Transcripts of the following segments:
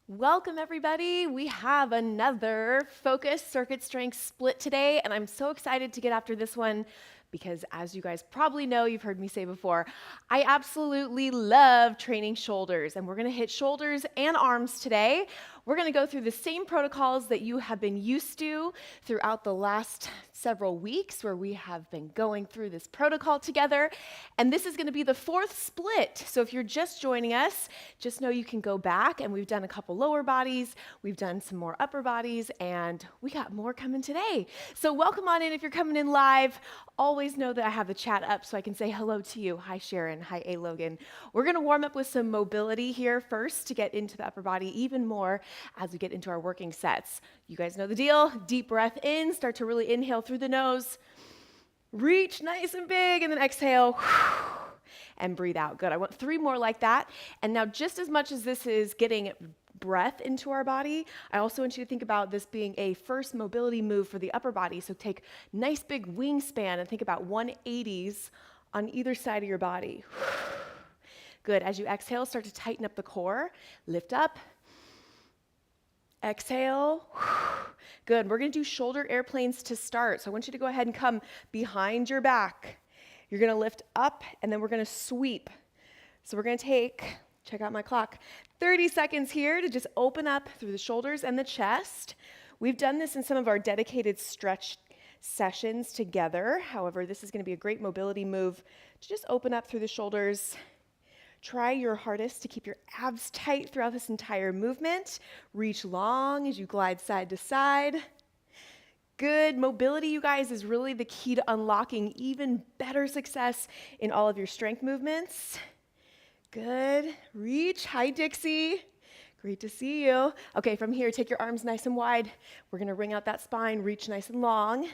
Welcome, everybody. We have another focus circuit strength split today, and I'm so excited to get after this one because, as you guys probably know, you've heard me say before, I absolutely love training shoulders, and we're going to hit shoulders and arms today. We're going to go through the same protocols that you have been used to throughout the last several weeks where we have been going through this protocol together. And this is going to be the fourth split. So if you're just joining us, just know you can go back and we've done a couple lower bodies, we've done some more upper bodies, and we got more coming today. So welcome on in if you're coming in live. Always know that I have the chat up so I can say hello to you. Hi, Sharon. Hi, A. Logan. We're going to warm up with some mobility here first to get into the upper body even more as we get into our working sets. You guys know the deal. Deep breath in, start to really inhale through the nose. Reach nice and big, and then exhale and breathe out. Good. I want 3 more like that. And now, just as much as this is getting breath into our body, I also want you to think about this being a first mobility move for the upper body. So take nice big wingspan and think about 180s on either side of your body. Good. As you exhale, start to tighten up the core. Lift up. Exhale. Good. We're going to do shoulder airplanes to start. So I want you to go ahead and come behind your back. You're going to lift up, and then we're going to sweep. So we're going to take, check out my clock, 30 seconds here to just open up through the shoulders and the chest. We've done this in some of our dedicated stretch sessions together. However, this is going to be a great mobility move to just open up through the shoulders. Try your hardest to keep your abs tight throughout this entire movement. Reach long as you glide side to side. Good. Mobility, you guys, is really the key to unlocking even better success in all of your strength movements. Good. Reach. Hi, Dixie. Great to see you. Okay, from here, take your arms nice and wide. We're going to wring out that spine, reach nice and long.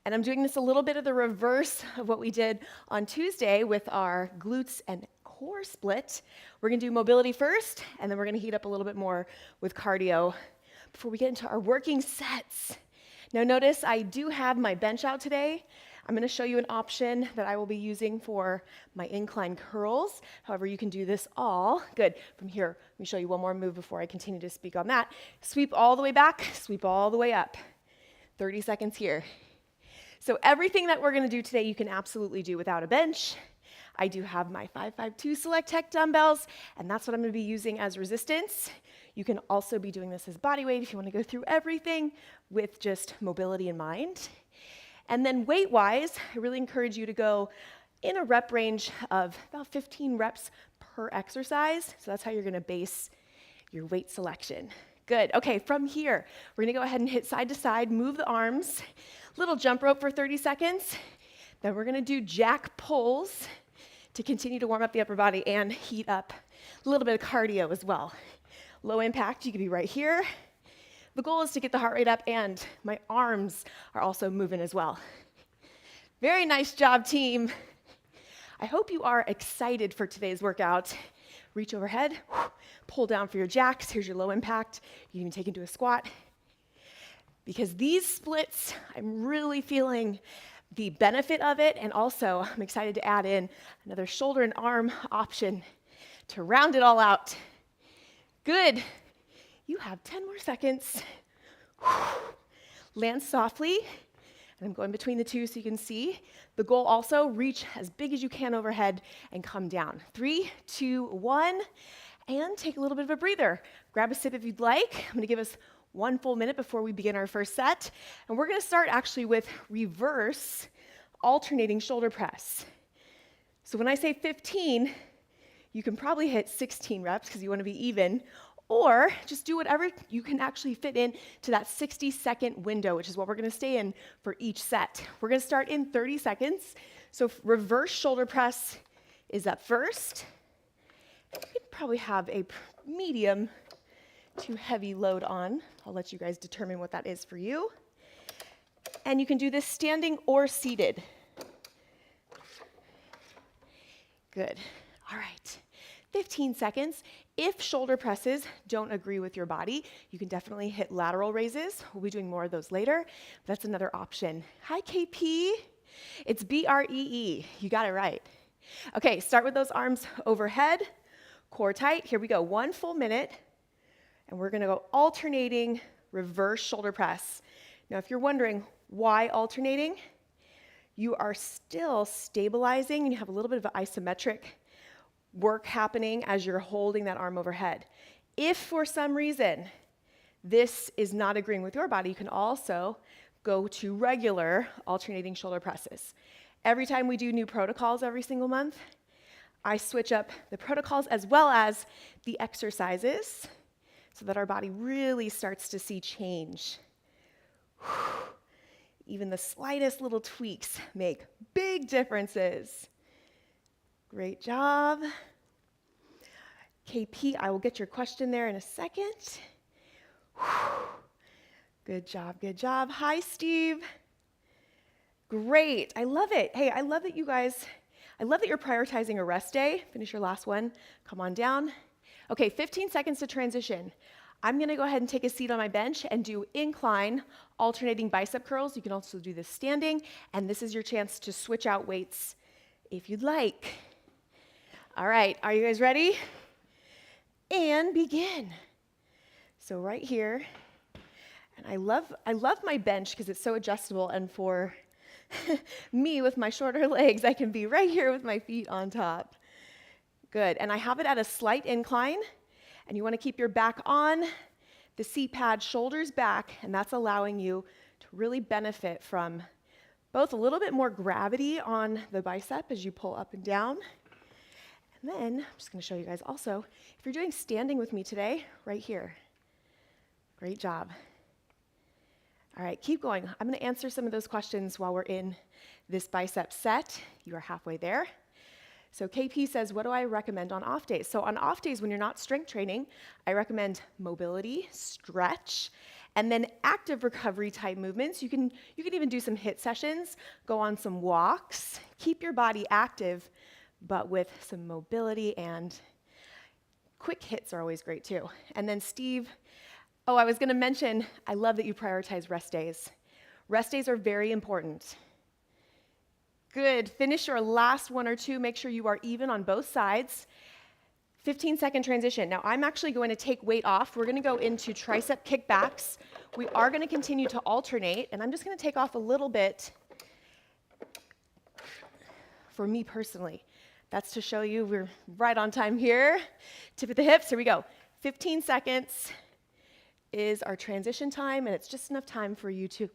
And I'm doing this a little bit of the reverse of what we did on Tuesday with our glutes and core split. We're going to do mobility first, and then we're going to heat up a little bit more with cardio before we get into our working sets. Now notice I do have my bench out today. I'm going to show you an option that I will be using for my incline curls. However, you can do this all. Good. From here, let me show you one more move before I continue to speak on that. Sweep all the way back, sweep all the way up. 30 seconds here. So everything that we're going to do today, you can absolutely do without a bench. I do have my 552 Select Tech dumbbells, and that's what I'm going to be using as resistance. You can also be doing this as body weight if you want to go through everything with just mobility in mind. And then weight-wise, I really encourage you to go in a rep range of about 15 reps per exercise. So that's how you're going to base your weight selection. Good. Okay, from here, we're going to go ahead and hit side to side, move the arms, little jump rope for 30 seconds. Then we're going to do jack pulls to continue to warm up the upper body and heat up a little bit of cardio as well. Low impact, you could be right here. The goal is to get the heart rate up, and my arms are also moving as well. Very nice job, team. I hope you are excited for today's workout. Reach overhead, pull down for your jacks. Here's your low impact. You can take into a squat. Because these splits, I'm really feeling the benefit of it, and also I'm excited to add in another shoulder and arm option to round it all out. Good. You have 10 more seconds. Land softly, and I'm going between the two so you can see. The goal also, reach as big as you can overhead and come down. 3, 2, 1, and take a little bit of a breather. Grab a sip if you'd like. I'm going to give us 1 full minute before we begin our first set. And we're going to start actually with reverse alternating shoulder press. So when I say 15, you can probably hit 16 reps because you want to be even, or just do whatever you can actually fit in to that 60-second window, which is what we're going to stay in for each set. We're going to start in 30 seconds. So reverse shoulder press is up first. You can probably have a medium to heavy load on. I'll let you guys determine what that is for you. And you can do this standing or seated. Good. All right. 15 seconds. If shoulder presses don't agree with your body, you can definitely hit lateral raises. We'll be doing more of those later. That's another option. Hi, KP. It's B-R-E-E. You got it right. Okay, start with those arms overhead, core tight. Here we go. 1 full minute. And we're gonna go alternating reverse shoulder press. Now, if you're wondering why alternating, you are still stabilizing and you have a little bit of isometric work happening as you're holding that arm overhead. If for some reason this is not agreeing with your body, you can also go to regular alternating shoulder presses. Every time we do new protocols every single month, I switch up the protocols as well as the exercises so that our body really starts to see change. Even the slightest little tweaks make big differences. Great job. KP, I will get your question there in a second. Good job, good job. Hi, Steve. Great, I love it. Hey, I love that you guys, I love that you're prioritizing a rest day. Finish your last one, come on down. Okay, 15 seconds to transition. I'm gonna go ahead and take a seat on my bench and do incline, alternating bicep curls. You can also do this standing, and this is your chance to switch out weights if you'd like. All right, are you guys ready? And begin. So right here, and I love my bench because it's so adjustable, and for me with my shorter legs, I can be right here with my feet on top. Good, and I have it at a slight incline, and you want to keep your back on the seat pad, shoulders back, and that's allowing you to really benefit from both a little bit more gravity on the bicep as you pull up and down. And then I'm just going to show you guys also, if you're doing standing with me today, right here. Great job. All right, keep going. I'm going to answer some of those questions while we're in this bicep set. You are halfway there. So KP says, what do I recommend on off days? So on off days when you're not strength training, I recommend mobility, stretch, and then active recovery type movements. You can even do some HIIT sessions, go on some walks, keep your body active, but with some mobility, and quick hits are always great too. And then Steve, oh, I was gonna mention, I love that you prioritize rest days. Rest days are very important. Good, finish your last one or two, make sure you are even on both sides. 15-second transition. Now I'm actually going to take weight off. We're gonna go into tricep kickbacks. We are gonna continue to alternate, and I'm just gonna take off a little bit for me personally. That's to show you we're right on time here. Tip of the hips, here we go. 15 seconds is our transition time, and it's just enough time for you to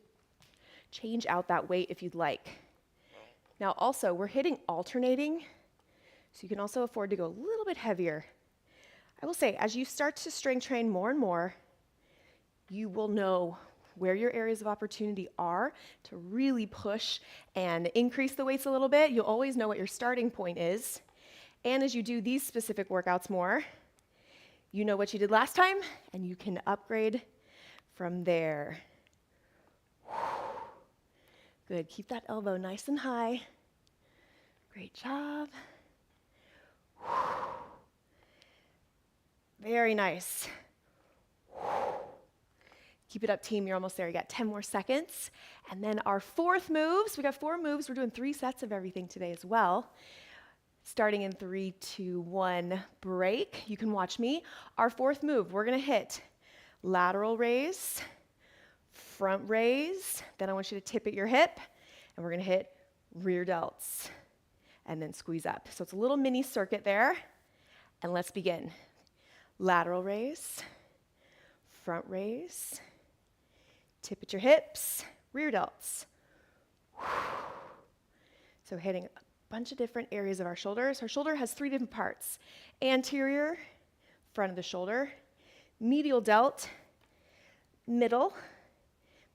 change out that weight if you'd like. Now also, we're hitting alternating, so you can also afford to go a little bit heavier. I will say, as you start to strength train more and more, you will know where your areas of opportunity are to really push and increase the weights a little bit. You'll always know what your starting point is. And as you do these specific workouts more, you know what you did last time, and you can upgrade from there. Good, keep that elbow nice and high. Great job. Very nice. Keep it up, team, you're almost there. You got 10 more seconds. And then our fourth moves, we got 4 moves. We're doing 3 sets of everything today as well. Starting in 3, 2, 1, break. You can watch me. Our fourth move, we're gonna hit lateral raise, front raise, then I want you to tip at your hip, and we're gonna hit rear delts, and then squeeze up. So it's a little mini circuit there, and let's begin. Lateral raise, front raise, tip at your hips, rear delts. So hitting a bunch of different areas of our shoulders. Our shoulder has 3 different parts: anterior, front of the shoulder, medial delt, middle,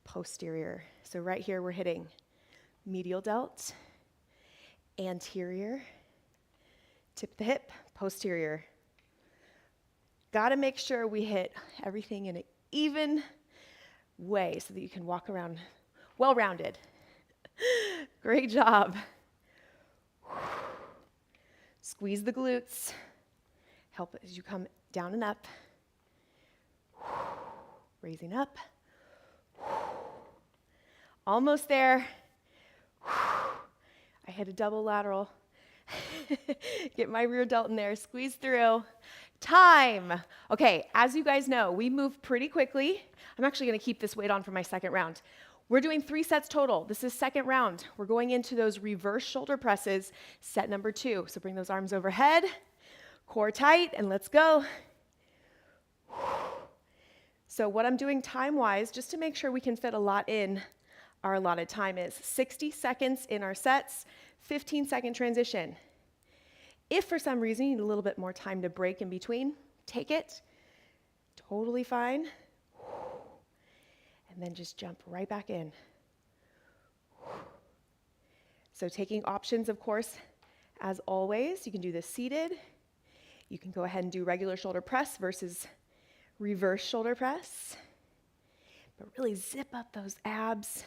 posterior. So right here we're hitting medial delt, anterior, tip the hip, posterior. Got to make sure we hit everything in an even way so that you can walk around well-rounded. Great job. Squeeze the glutes. Help as you come down and up. Raising up. Almost there. I hit a double lateral. Get my rear delt in there. Squeeze through. Time. Okay, as you guys know, we move pretty quickly. I'm actually gonna keep this weight on for my second round. We're doing 3 sets total. This is second round. We're going into those reverse shoulder presses, set number 2. So bring those arms overhead, core tight, and let's go. So what I'm doing time-wise, just to make sure we can fit a lot in, our allotted time is 60 seconds in our sets, 15-second transition. If for some reason you need a little bit more time to break in between, take it. Totally fine. And then just jump right back in. So taking options, of course, as always, you can do this seated. You can go ahead and do regular shoulder press versus reverse shoulder press. But really zip up those abs.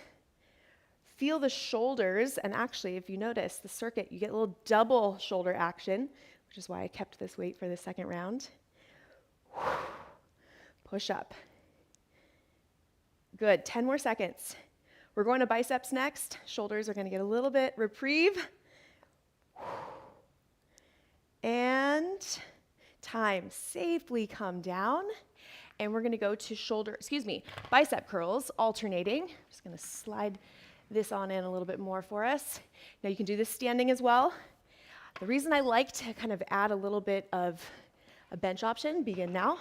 Feel the shoulders, and actually, if you notice the circuit, you get a little double shoulder action, which is why I kept this weight for the second round. Push up. Good, 10 more seconds. We're going to biceps next. Shoulders are gonna get a little bit reprieve. And time, safely come down. And we're gonna go to bicep curls, alternating. Just gonna slide this on in a little bit more for us. Now you can do this standing as well. The reason I like to kind of add a little bit of a bench option, begin now,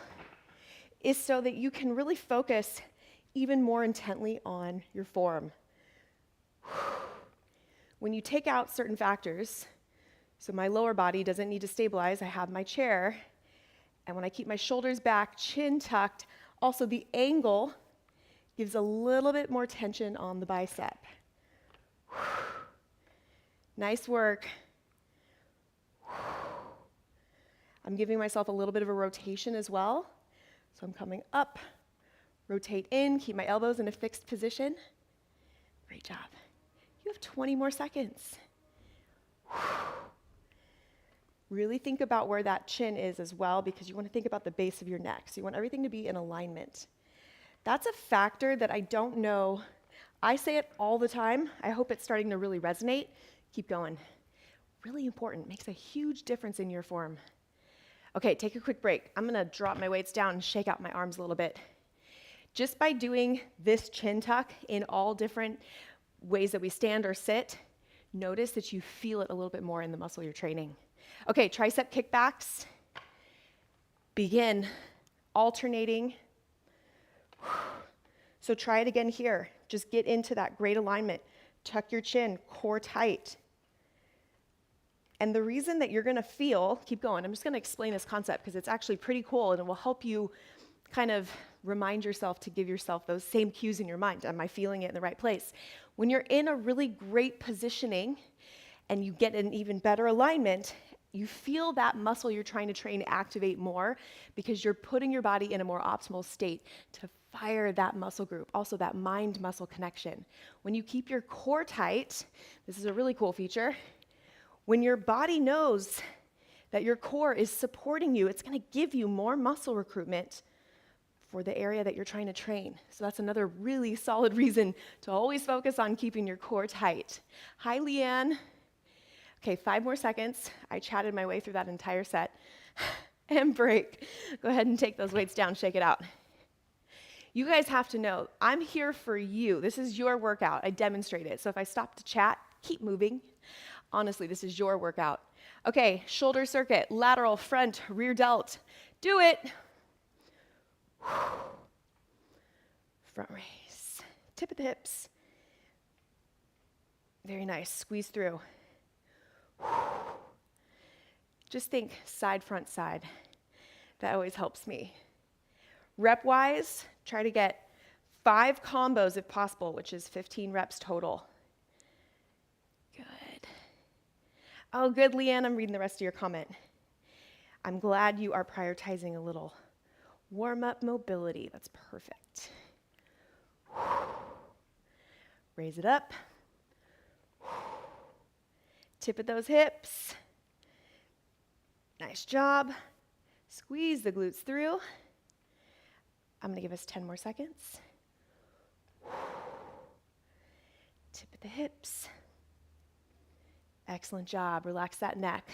is so that you can really focus even more intently on your form. When you take out certain factors, so my lower body doesn't need to stabilize, I have my chair, and when I keep my shoulders back, chin tucked, also the angle gives a little bit more tension on the bicep. Nice work. I'm giving myself a little bit of a rotation as well. So I'm coming up, rotate in, keep my elbows in a fixed position. Great job. You have 20 more seconds. Really think about where that chin is as well, because you want to think about the base of your neck. So you want everything to be in alignment. That's a factor that I don't know. I say it all the time. I hope it's starting to really resonate. Keep going. Really important. Makes a huge difference in your form. Okay, take a quick break. I'm gonna drop my weights down and shake out my arms a little bit. Just by doing this chin tuck in all different ways that we stand or sit, notice that you feel it a little bit more in the muscle you're training. Okay, tricep kickbacks. Begin alternating. So try it again here. Just get into that great alignment. Tuck your chin, core tight. And the reason that you're gonna feel, keep going, I'm just gonna explain this concept because it's actually pretty cool and it will help you kind of remind yourself to give yourself those same cues in your mind. Am I feeling it in the right place? When you're in a really great positioning and you get an even better alignment, you feel that muscle you're trying to train activate more because you're putting your body in a more optimal state to fire that muscle group, also that mind-muscle connection. When you keep your core tight, this is a really cool feature, when your body knows that your core is supporting you, it's gonna give you more muscle recruitment for the area that you're trying to train. So that's another really solid reason to always focus on keeping your core tight. Hi, Leanne. Okay, 5 more seconds. I chatted my way through that entire set. And break. Go ahead and take those weights down, shake it out. You guys have to know, I'm here for you. This is your workout. I demonstrate it. So if I stop to chat, keep moving. Honestly, this is your workout. Okay, shoulder circuit, lateral, front, rear delt. Do it. Front raise. Tip of the hips. Very nice. Squeeze through. Just think side, front, side. That always helps me. Rep-wise, try to get 5 combos if possible, which is 15 reps total. Good. Oh, good, Leanne. I'm reading the rest of your comment. I'm glad you are prioritizing a little warm-up mobility. That's perfect. Raise it up. Tip at those hips. Nice job. Squeeze the glutes through. I'm going to give us 10 more seconds. Tip at the hips. Excellent job. Relax that neck.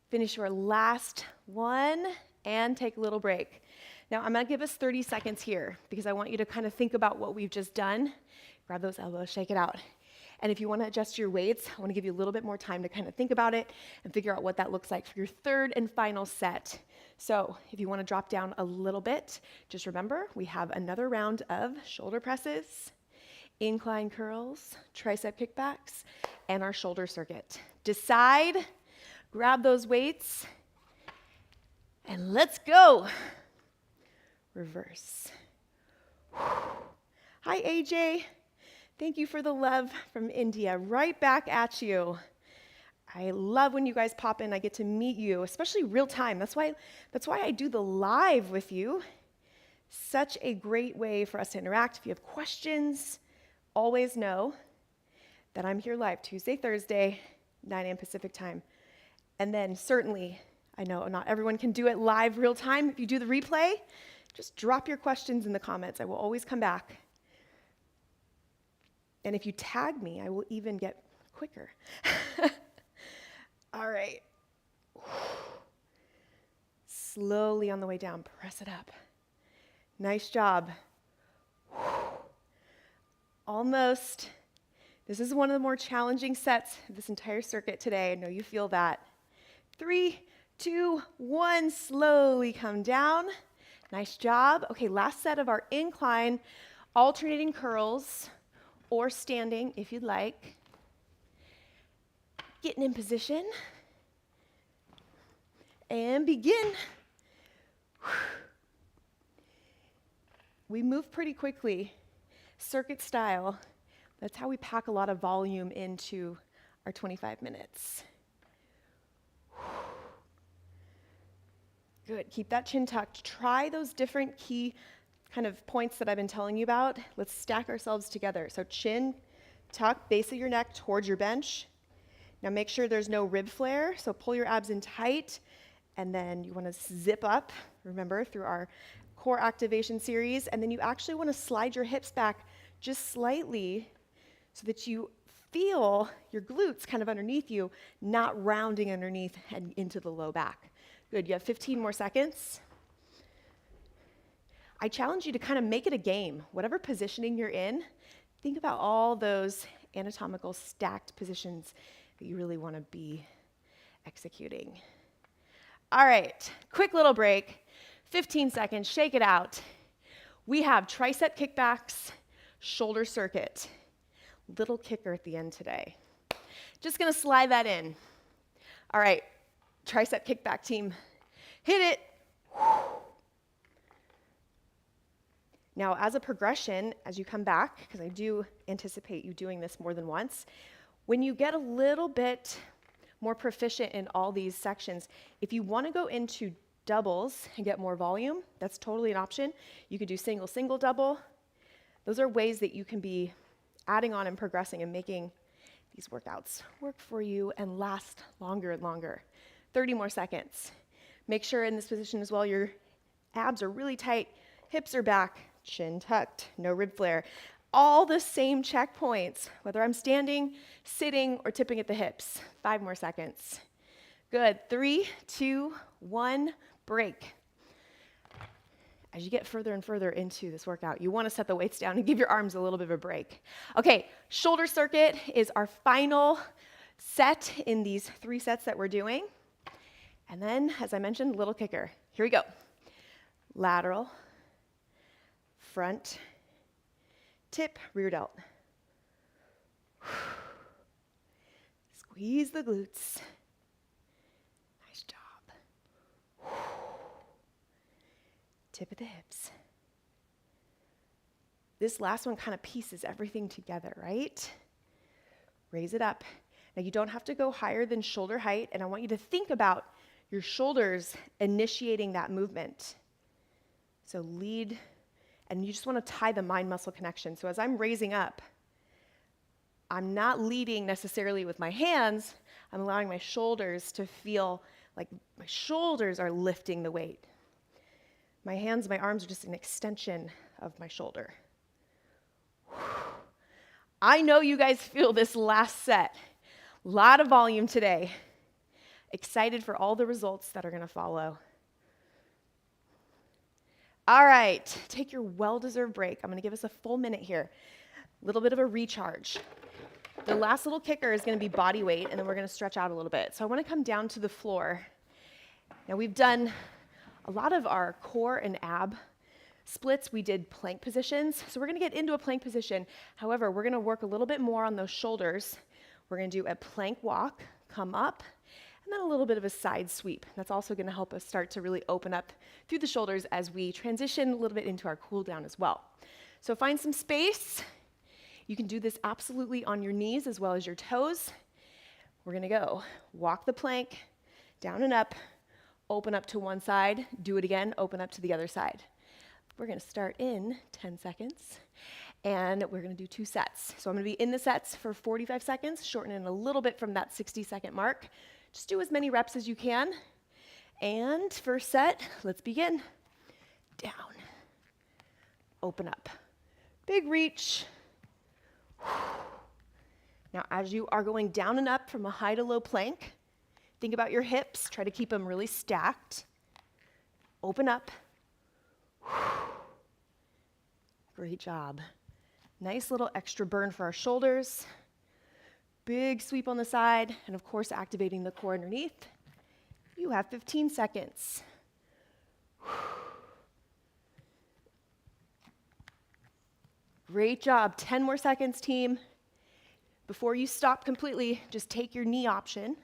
Finish your last one and take a little break. Now I'm gonna give us 30 seconds here because I want you to kind of think about what we've just done. Grab those elbows, shake it out. And if you wanna adjust your weights, I wanna give you a little bit more time to kind of think about it and figure out what that looks like for your third and final set. So if you wanna drop down a little bit, just remember we have another round of shoulder presses, incline curls, tricep kickbacks, and our shoulder circuit. Decide, grab those weights, and let's go. Reverse. Hi, AJ. Thank you for the love from India. Right back at you. I love when you guys pop in. I get to meet you, especially real time. That's why I do the live with you. Such a great way for us to interact. If you have questions, always know that I'm here live Tuesday, Thursday, 9 a.m. Pacific time. And then certainly, I know not everyone can do it live real time. If you do the replay, just drop your questions in the comments. I will always come back. And if you tag me, I will even get quicker. All right. Slowly on the way down, press it up. Nice job. Almost. This is one of the more challenging sets of this entire circuit today. I know you feel that. 3, 2, 1, slowly come down. Nice job. Okay, last set of our incline, alternating curls or standing if you'd like. Getting in position. And begin. We move pretty quickly, circuit style. That's how we pack a lot of volume into our 25 minutes. Good, keep that chin tucked. Try those different key kind of points that I've been telling you about. Let's stack ourselves together. So chin tuck, base of your neck towards your bench. Now make sure there's no rib flare, so pull your abs in tight, and then you wanna zip up, remember, through our core activation series, and then you actually wanna slide your hips back just slightly so that you feel your glutes kind of underneath you, not rounding underneath and into the low back. Good, you have 15 more seconds. I challenge you to kind of make it a game. Whatever positioning you're in, think about all those anatomical stacked positions that you really want to be executing. All right, quick little break, 15 seconds, shake it out. We have tricep kickbacks, shoulder circuit. Little kicker at the end today. Just gonna slide that in. All right, tricep kickback team, hit it. Now, as a progression, as you come back, because I do anticipate you doing this more than once, when you get a little bit more proficient in all these sections, if you want to go into doubles and get more volume, that's totally an option. You could do single, single, double. Those are ways that you can be adding on and progressing and making these workouts work for you and last longer and longer. 30 more seconds. Make sure in this position as well, your abs are really tight, hips are back, chin tucked, no rib flare. All the same checkpoints, whether I'm standing, sitting, or tipping at the hips. 5 more seconds. Good, 3, 2, 1, break. As you get further and further into this workout, you want to set the weights down and give your arms a little bit of a break. Okay, shoulder circuit is our final set in these 3 sets that we're doing. And then, as I mentioned, little kicker. Here we go. Lateral, front, tip, rear delt. Squeeze the glutes. Nice job. Tip of the hips. This last one kind of pieces everything together, right? Raise it up. Now you don't have to go higher than shoulder height, and I want you to think about your shoulders initiating that movement. So lead, and you just want to tie the mind-muscle connection. So as I'm raising up, I'm not leading necessarily with my hands. I'm allowing my shoulders to feel like my shoulders are lifting the weight. My hands, my arms are just an extension of my shoulder. I know you guys feel this last set. A lot of volume today. Excited for all the results that are going to follow. All right, take your well-deserved break. I'm going to give us a full minute here. A little bit of a recharge. The last little kicker is going to be body weight, and then we're going to stretch out a little bit. So I want to come down to the floor. Now we've done a lot of our core and ab splits. We did plank positions. So we're going to get into a plank position. However, we're going to work a little bit more on those shoulders. We're going to do a plank walk, come up, and then a little bit of a side sweep. That's also going to help us start to really open up through the shoulders as we transition a little bit into our cool down as well. So find some space. You can do this absolutely on your knees as well as your toes. We're going to go walk the plank, down and up, open up to one side, do it again, open up to the other side. We're going to start in 10 seconds, and we're going to do 2 sets. So I'm going to be in the sets for 45 seconds, shorten it a little bit from that 60-second mark. Just do as many reps as you can. And first set, let's begin. Down, open up, big reach. Now, as you are going down and up from a high to low plank, think about your hips. Try to keep them really stacked. Open up. Great job. Nice little extra burn for our shoulders. Big sweep on the side, and of course, activating the core underneath. You have 15 seconds. Great job. 10 more seconds, team. Before you stop completely, just take your knee option.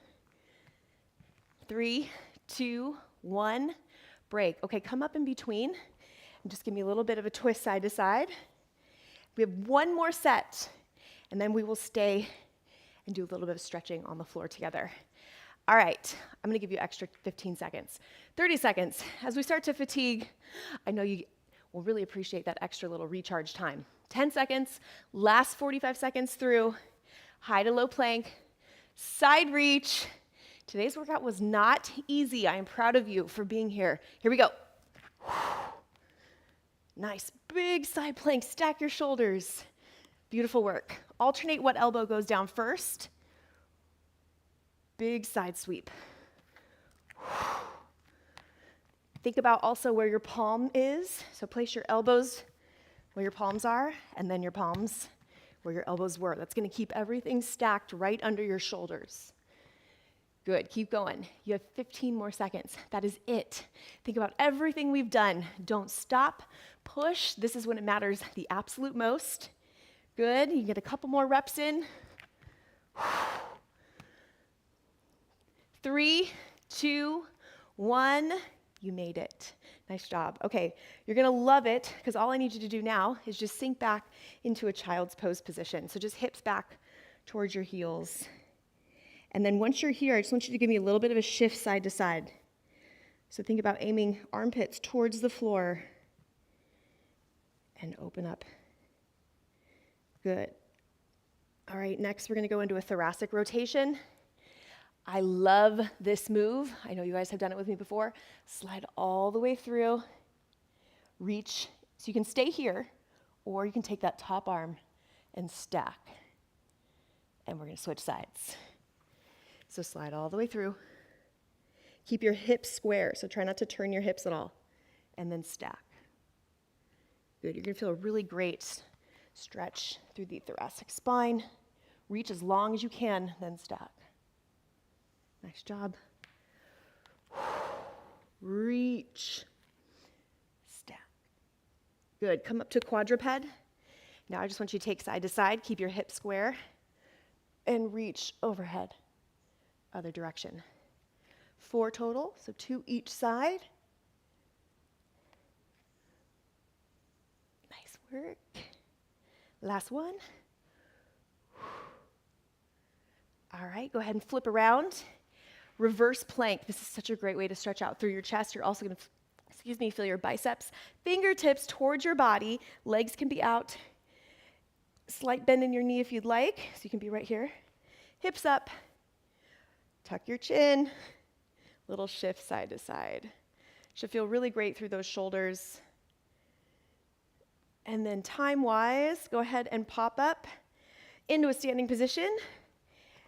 3, 2, 1, break. Okay, come up in between and just give me a little bit of a twist side to side. We have one more set, and then we will stay and do a little bit of stretching on the floor together. All right, I'm gonna give you extra 15 seconds. 30 seconds. As we start to fatigue, I know you will really appreciate that extra little recharge time. 10 seconds, last 45 seconds through, high to low plank, side reach. Today's workout was not easy. I am proud of you for being here. Here we go. Nice, big side plank, stack your shoulders. Beautiful work. Alternate what elbow goes down first. Big side sweep. Think about also where your palm is. So place your elbows where your palms are, and then your palms where your elbows were. That's going to keep everything stacked right under your shoulders. Good, keep going. You have 15 more seconds. That is it. Think about everything we've done. Don't stop, push. This is when it matters the absolute most. Good, you get a couple more reps in. 3, 2, 1, you made it. Nice job. Okay, you're gonna love it because all I need you to do now is just sink back into a child's pose position. So just hips back towards your heels. And then once you're here, I just want you to give me a little bit of a shift side to side. So think about aiming armpits towards the floor and open up. Good. All right, next we're gonna go into a thoracic rotation. I love this move. I know you guys have done it with me before. Slide all the way through, reach. So you can stay here, or you can take that top arm and stack. And we're gonna switch sides. So slide all the way through. Keep your hips square, so try not to turn your hips at all. And then stack. Good, you're gonna feel a really great stretch through the thoracic spine. Reach as long as you can, then stack. Nice job. Reach. Stack. Good. Come up to quadruped. Now I just want you to take side to side, keep your hips square, and reach overhead. Other direction. 4 total, so 2 each side. Nice work. Last one. All right, go ahead and flip around. Reverse plank. This is such a great way to stretch out through your chest. You're also going to, feel your biceps. Fingertips towards your body. Legs can be out. Slight bend in your knee if you'd like. So you can be right here. Hips up. Tuck your chin. Little shift side to side. Should feel really great through those shoulders. And then time-wise, go ahead and pop up into a standing position.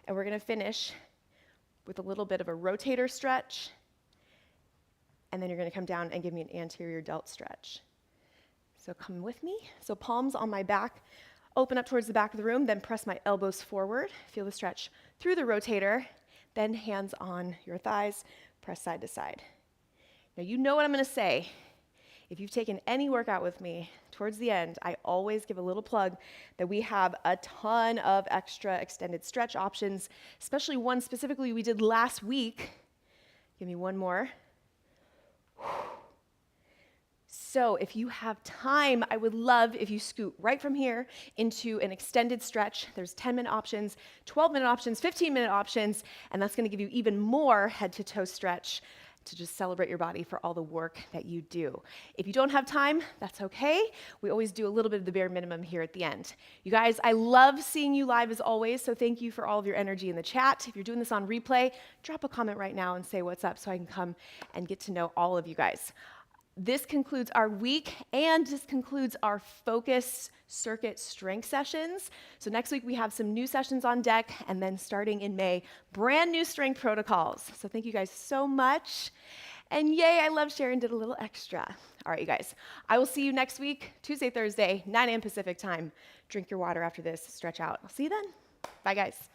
And we're going to finish with a little bit of a rotator stretch. And then you're going to come down and give me an anterior delt stretch. So come with me. So palms on my back, open up towards the back of the room, then press my elbows forward. Feel the stretch through the rotator. Then hands on your thighs, press side to side. Now you know what I'm going to say. If you've taken any workout with me, towards the end, I always give a little plug that we have a ton of extra extended stretch options, especially one specifically we did last week. Give me one more. So if you have time, I would love if you scoot right from here into an extended stretch. There's 10-minute options, 12-minute options, 15-minute options, and that's going to give you even more head-to-toe stretch to just celebrate your body for all the work that you do. If you don't have time, that's okay. We always do a little bit of the bare minimum here at the end. You guys, I love seeing you live as always, so thank you for all of your energy in the chat. If you're doing this on replay, drop a comment right now and say what's up so I can come and get to know all of you guys. This concludes our week, and this concludes our focus circuit strength sessions. So next week we have some new sessions on deck, and then starting in May, brand new strength protocols. So thank you guys so much. And yay, I love Sharon did a little extra. All right, you guys, I will see you next week, Tuesday, Thursday, 9 a.m. Pacific time. Drink your water after this, stretch out. I'll see you then. Bye, guys.